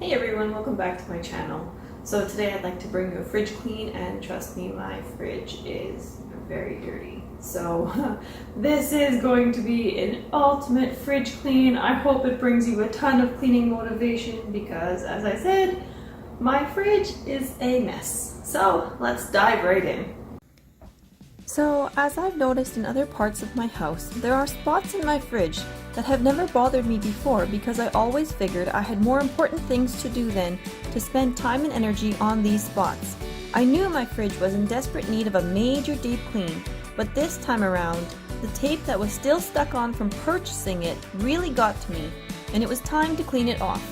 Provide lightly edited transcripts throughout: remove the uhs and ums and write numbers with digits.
Hey everyone, welcome back to my channel. So today I'd like to bring you a fridge clean, and trust me, my fridge is very dirty. So this is going to be an ultimate fridge clean. I hope it brings you a ton of cleaning motivation because, as I said, my fridge is a mess. So let's dive right in. So, as I've noticed in other parts of my house, there are spots in my fridge that have never bothered me before because I always figured I had more important things to do than to spend time and energy on these spots. I knew my fridge was in desperate need of a major deep clean, but this time around, the tape that was still stuck on from purchasing it really got to me, and it was time to clean it off.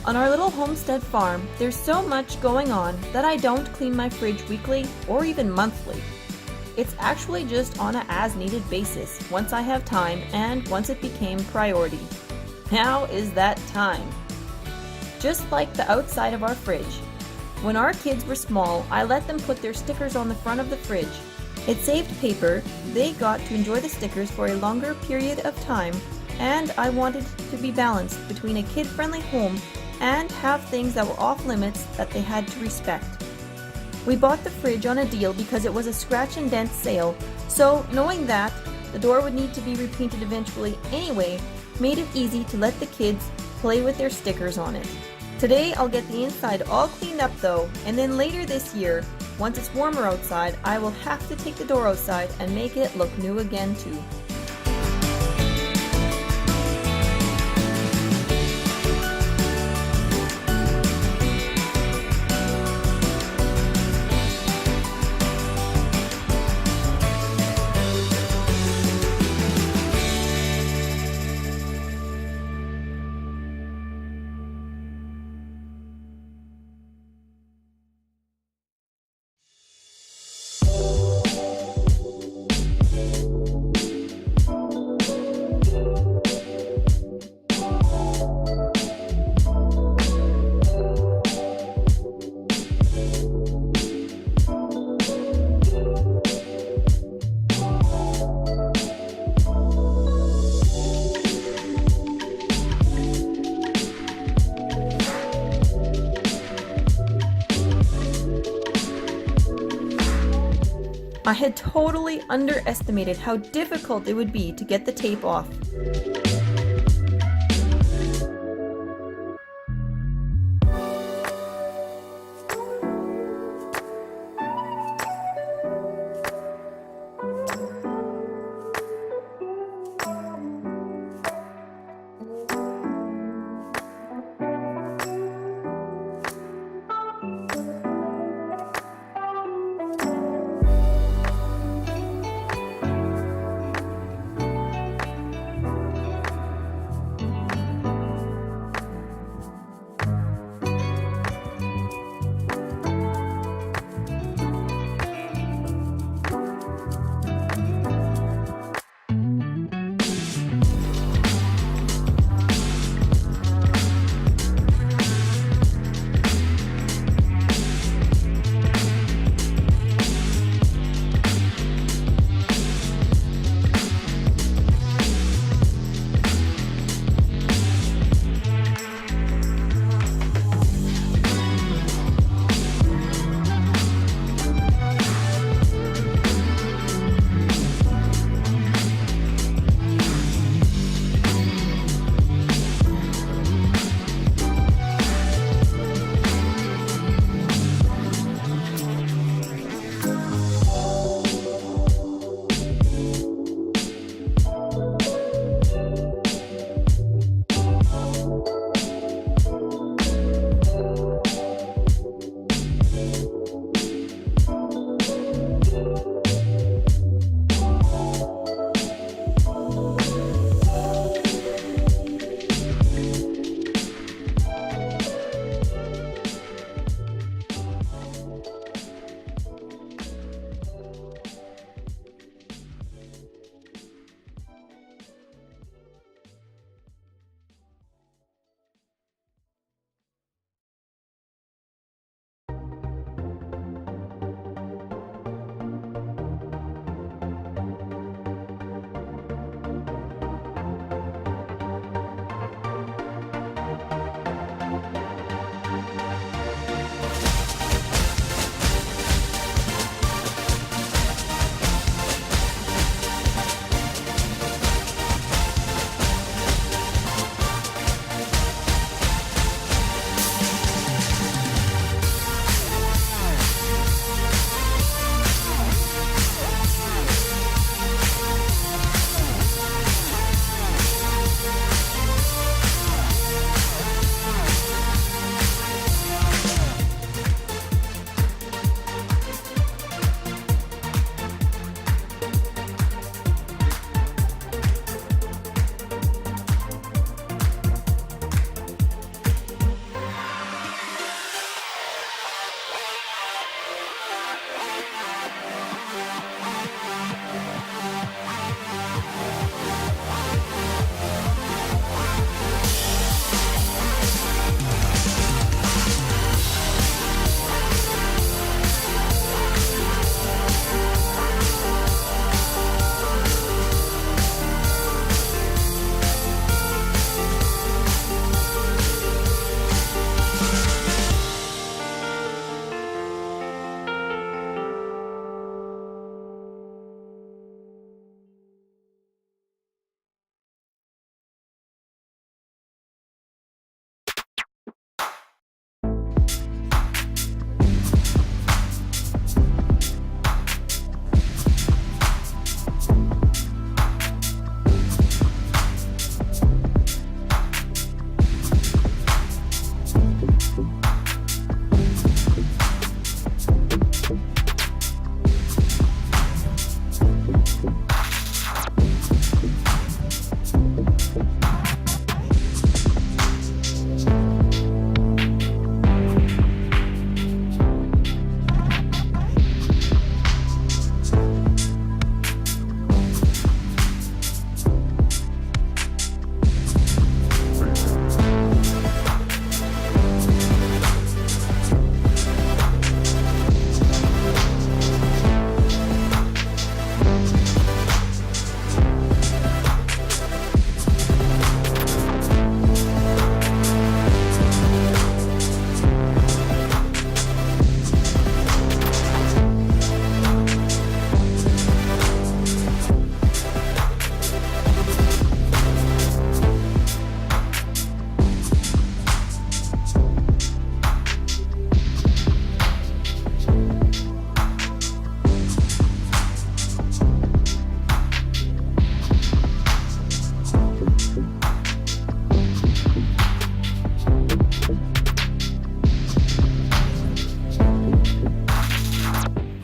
On our little homestead farm, there's so much going on that I don't clean my fridge weekly or even monthly. It's actually just on an as-needed basis once I have time and once it became priority. Now is that time. Just like the outside of our fridge. When our kids were small, I let them put their stickers on the front of the fridge. It saved paper, they got to enjoy the stickers for a longer period of time, and I wanted to be balanced between a kid-friendly home and have things that were off limits that they had to respect. We bought the fridge on a deal because it was a scratch and dent sale, so knowing that the door would need to be repainted eventually anyway made it easy to let the kids play with their stickers on it. Today I'll get the inside all cleaned up though, and then later this year, once it's warmer outside, I will have to take the door outside and make it look new again too. I had totally underestimated how difficult it would be to get the tape off.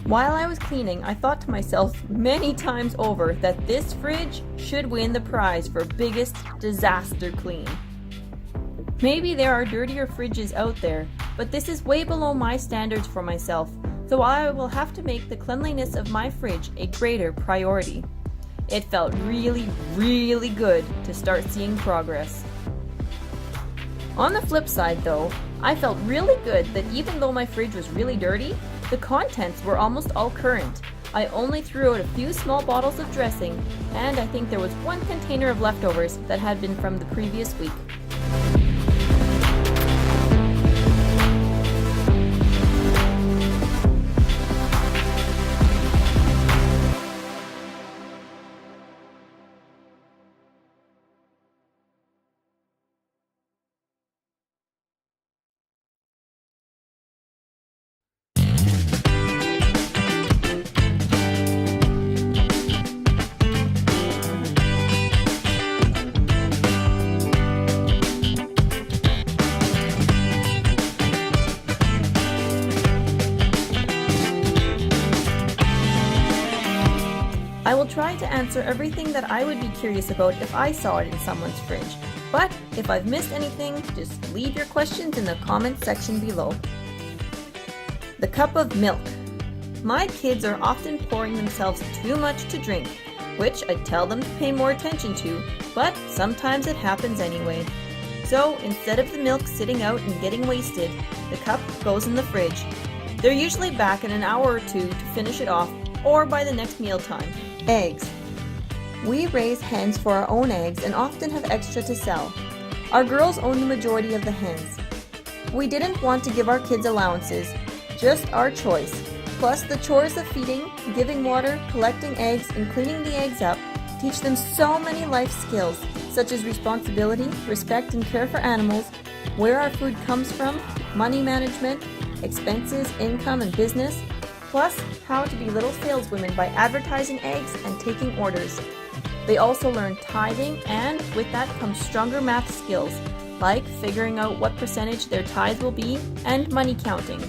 While I was cleaning, I thought to myself many times over that this fridge should win the prize for biggest disaster clean. Maybe there are dirtier fridges out there, but this is way below my standards for myself, so I will have to make the cleanliness of my fridge a greater priority. It felt really, really good to start seeing progress. On the flip side though, I felt really good that even though my fridge was really dirty, the contents were almost all current. I only threw out a few small bottles of dressing, and I think there was one container of leftovers that had been from the previous week. I will try to answer everything that I would be curious about if I saw it in someone's fridge. But if I've missed anything, just leave your questions in the comments section below. The cup of milk. My kids are often pouring themselves too much to drink, which I tell them to pay more attention to, but sometimes it happens anyway. So instead of the milk sitting out and getting wasted, the cup goes in the fridge. They're usually back in an hour or two to finish it off, or by the next mealtime. Eggs. We raise hens for our own eggs and often have extra to sell. Our girls own the majority of the hens. We didn't want to give our kids allowances, just our choice. Plus the chores of feeding, giving water, collecting eggs, and cleaning the eggs up teach them so many life skills, such as responsibility, respect and care for animals, where our food comes from, money management, expenses, income, and business, plus how to be little saleswomen by advertising eggs and taking orders. They also learn tithing, and with that comes stronger math skills, like figuring out what percentage their tithe will be and money counting.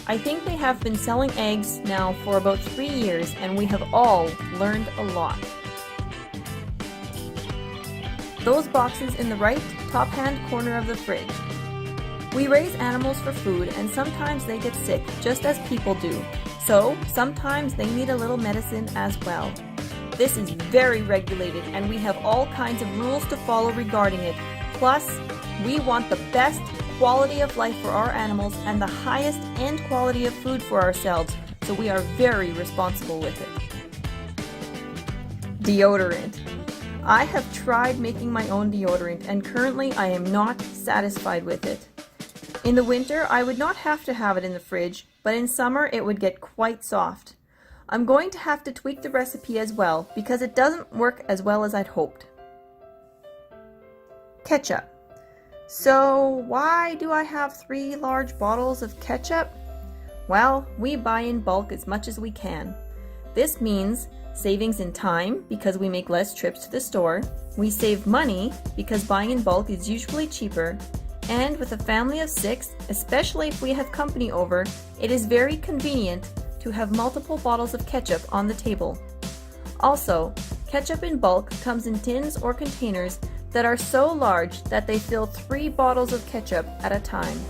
I think they have been selling eggs now for about 3 years, and we have all learned a lot. Those boxes in the right top hand corner of the fridge. We raise animals for food, and sometimes they get sick, just as people do. So sometimes they need a little medicine as well. This is very regulated, and we have all kinds of rules to follow regarding it. Plus, we want the best quality of life for our animals and the highest end quality of food for ourselves, so we are very responsible with it. Deodorant. I have tried making my own deodorant, and currently I am not satisfied with it. In the winter, I would not have to have it in the fridge, but in summer it would get quite soft. I'm going to have to tweak the recipe as well, because it doesn't work as well as I'd hoped. Ketchup. So why do I have 3 large bottles of ketchup? Well, we buy in bulk as much as we can. This means savings in time because we make less trips to the store. We save money because buying in bulk is usually cheaper. And with a family of 6, especially if we have company over, it is very convenient to have multiple bottles of ketchup on the table. Also, ketchup in bulk comes in tins or containers that are so large that they fill 3 bottles of ketchup at a time.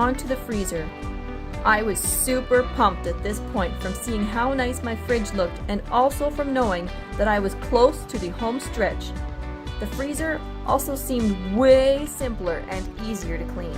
onto the freezer. I was super pumped at this point from seeing how nice my fridge looked and also from knowing that I was close to the home stretch. The freezer also seemed way simpler and easier to clean.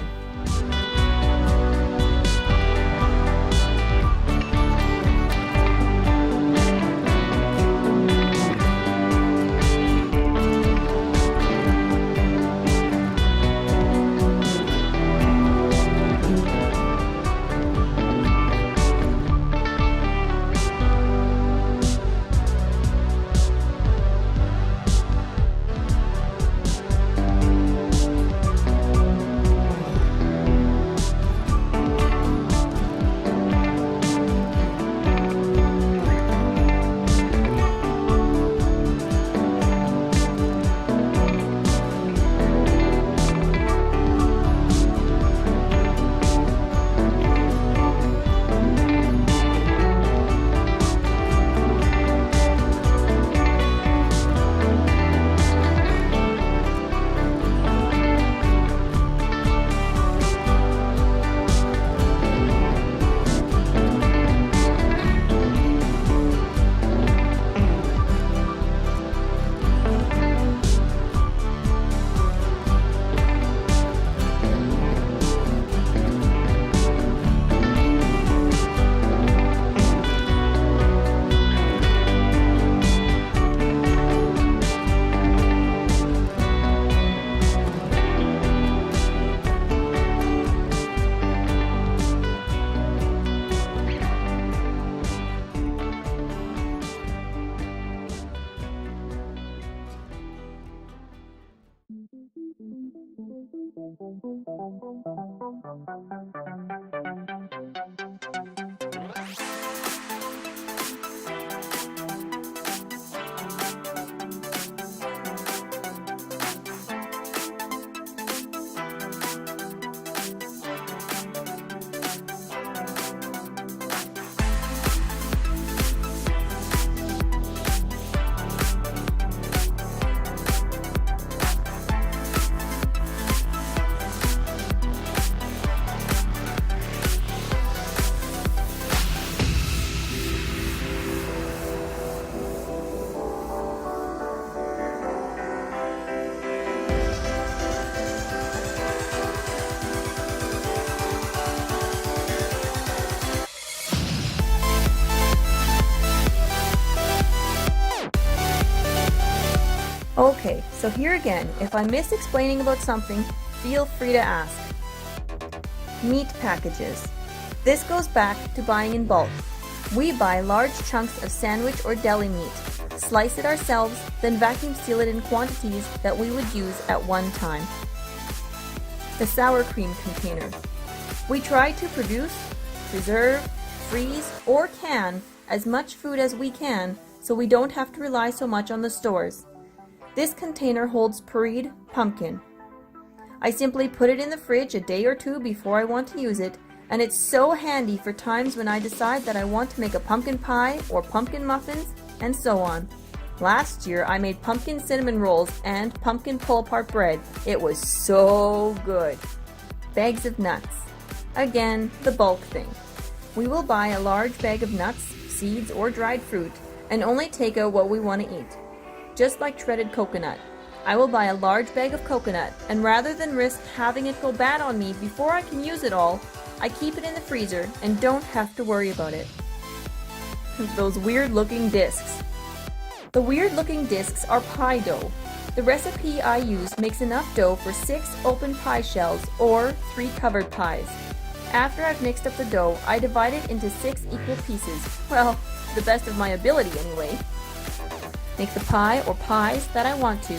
Okay, so here again, if I miss explaining about something, feel free to ask. Meat packages. This goes back to buying in bulk. We buy large chunks of sandwich or deli meat, slice it ourselves, then vacuum seal it in quantities that we would use at one time. The sour cream container. We try to produce, preserve, freeze, or can as much food as we can so we don't have to rely so much on the stores. This container holds pureed pumpkin. I simply put it in the fridge a day or two before I want to use it, and it's so handy for times when I decide that I want to make a pumpkin pie or pumpkin muffins, and so on. Last year I made pumpkin cinnamon rolls and pumpkin pull-apart bread. It was so good. Bags of nuts. Again, the bulk thing. We will buy a large bag of nuts, seeds, or dried fruit, and only take out what we want to eat. Just like shredded coconut. I will buy a large bag of coconut, and rather than risk having it go bad on me before I can use it all, I keep it in the freezer and don't have to worry about it. Those weird looking discs. The weird looking discs are pie dough. The recipe I use makes enough dough for 6 open pie shells or 3 covered pies. After I've mixed up the dough, I divide it into 6 equal pieces. Well, to the best of my ability anyway. Make the pie or pies that I want to,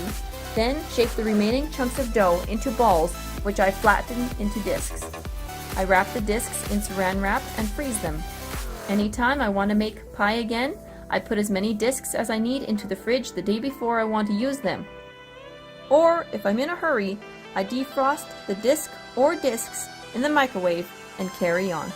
then shape the remaining chunks of dough into balls, which I flatten into discs. I wrap the discs in saran wrap and freeze them. Anytime I want to make pie again, I put as many discs as I need into the fridge the day before I want to use them. Or, if I'm in a hurry, I defrost the disc or discs in the microwave and carry on.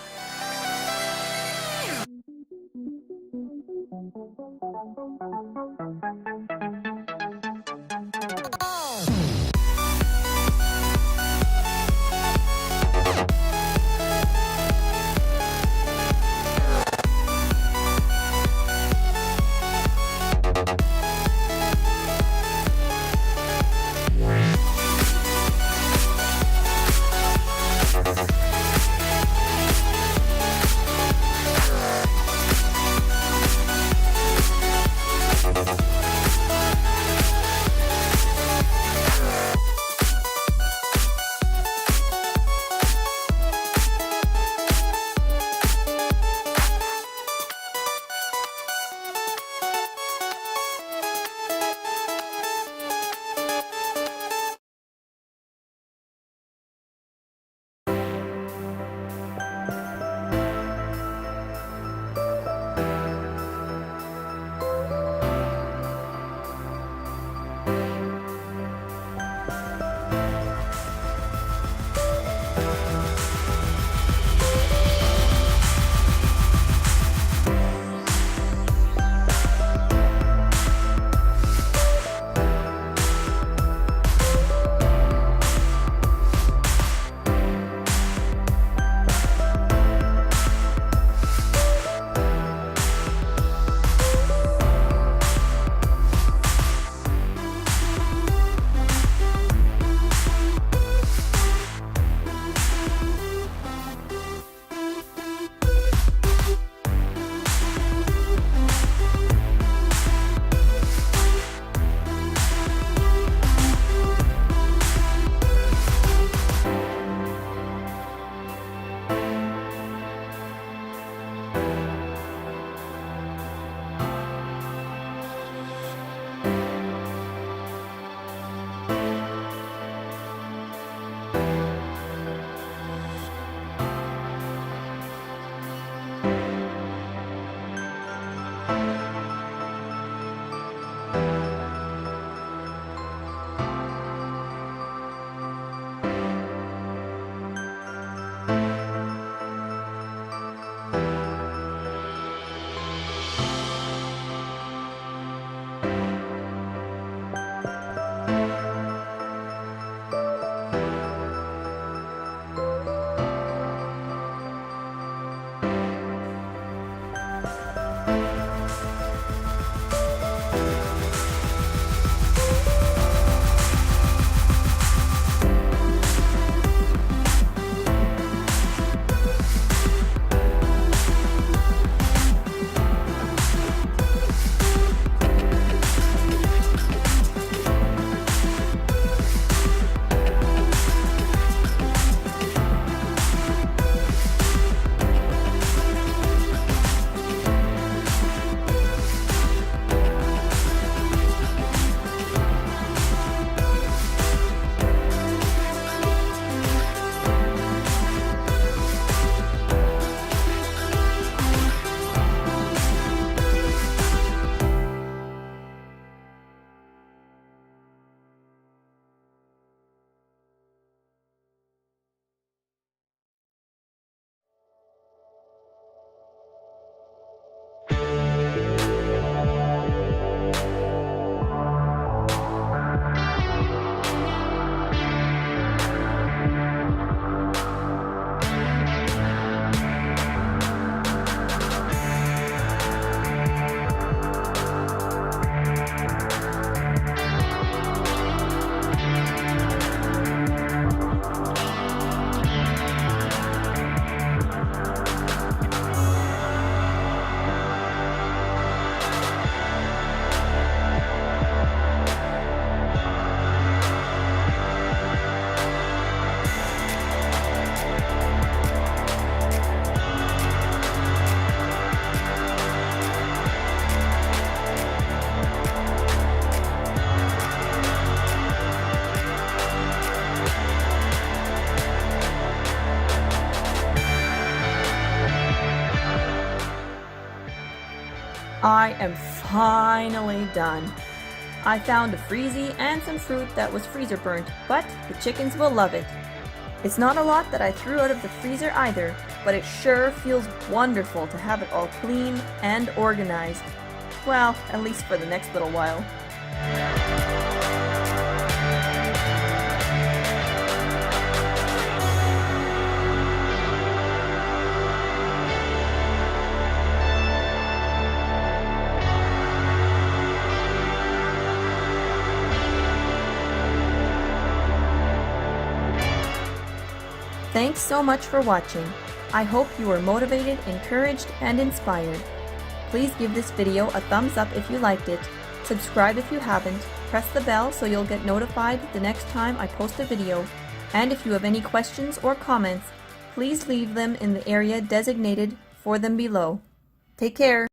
I am finally done. I found a freezy and some fruit that was freezer burnt, but the chickens will love it. It's not a lot that I threw out of the freezer either, but it sure feels wonderful to have it all clean and organized. Well, at least for the next little while. Thanks so much for watching. I hope you were motivated, encouraged, and inspired. Please give this video a thumbs up if you liked it, subscribe if you haven't, press the bell so you'll get notified the next time I post a video, and if you have any questions or comments, please leave them in the area designated for them below. Take care!